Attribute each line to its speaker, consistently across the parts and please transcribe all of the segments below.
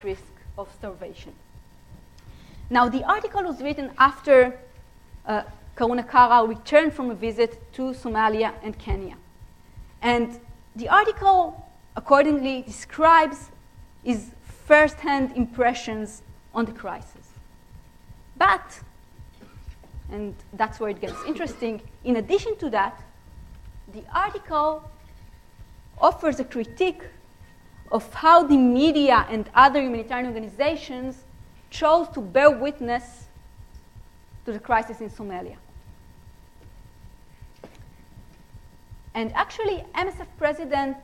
Speaker 1: risk of starvation. Now, the article was written after Karuna Kara returned from a visit to Somalia and Kenya. And the article accordingly describes his first-hand impressions on the crisis. But, and that's where it gets interesting, in addition to that, the article offers a critique of how the media and other humanitarian organizations chose to bear witness to the crisis in Somalia. And actually, MSF's president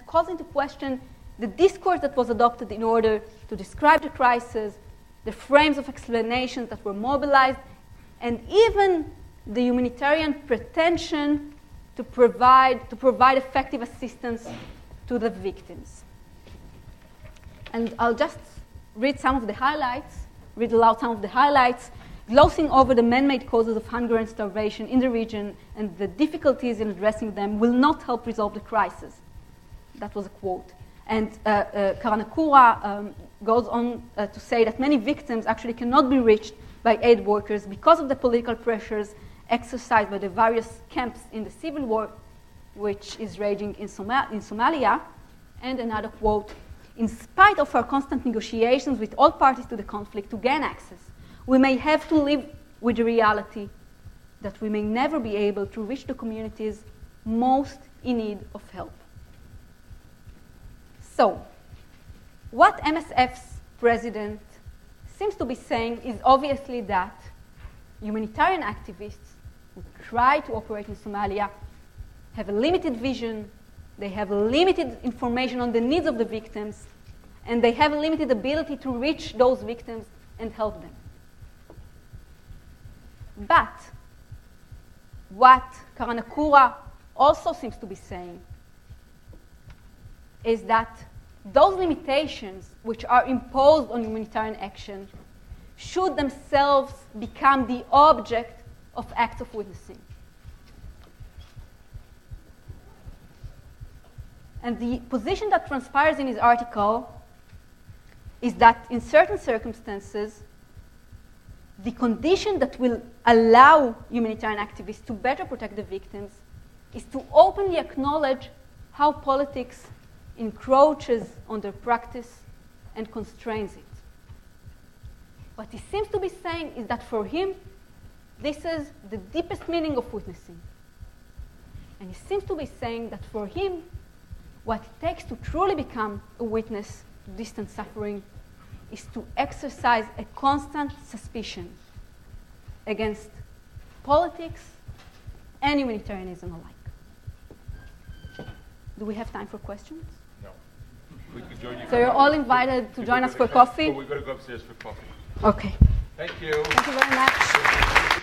Speaker 1: calls into question the discourse that was adopted in order to describe the crisis, the frames of explanations that were mobilized, and even the humanitarian pretension to provide effective assistance to the victims. And I'll just read aloud some of the highlights, glossing over the man-made causes of hunger and starvation in the region and the difficulties in addressing them will not help resolve the crisis. That was a quote. And Karanakura goes on to say that many victims actually cannot be reached by aid workers because of the political pressures exercised by the various camps in the civil war, which is raging in Somalia. And another quote, in spite of our constant negotiations with all parties to the conflict to gain access, we may have to live with the reality that we may never be able to reach the communities most in need of help. So, what MSF's president seems to be saying is obviously that humanitarian activists who try to operate in Somalia have a limited vision, they have limited information on the needs of the victims, and they have a limited ability to reach those victims and help them. But what Karanakura also seems to be saying is that those limitations which are imposed on humanitarian action should themselves become the object of acts of witnessing. And the position that transpires in his article is that in certain circumstances, the condition that will allow humanitarian activists to better protect the victims is to openly acknowledge how politics encroaches on their practice and constrains it. What he seems to be saying is that for him, this is the deepest meaning of witnessing. And he seems to be saying that for him, what it takes to truly become a witness to distant suffering is to exercise a constant suspicion against politics and humanitarianism alike. Do we have time for questions?
Speaker 2: No. We could join you.
Speaker 1: So you're all invited to join us for coffee?
Speaker 2: We're going to go upstairs for coffee.
Speaker 1: Okay.
Speaker 2: Thank you.
Speaker 1: Thank you very much.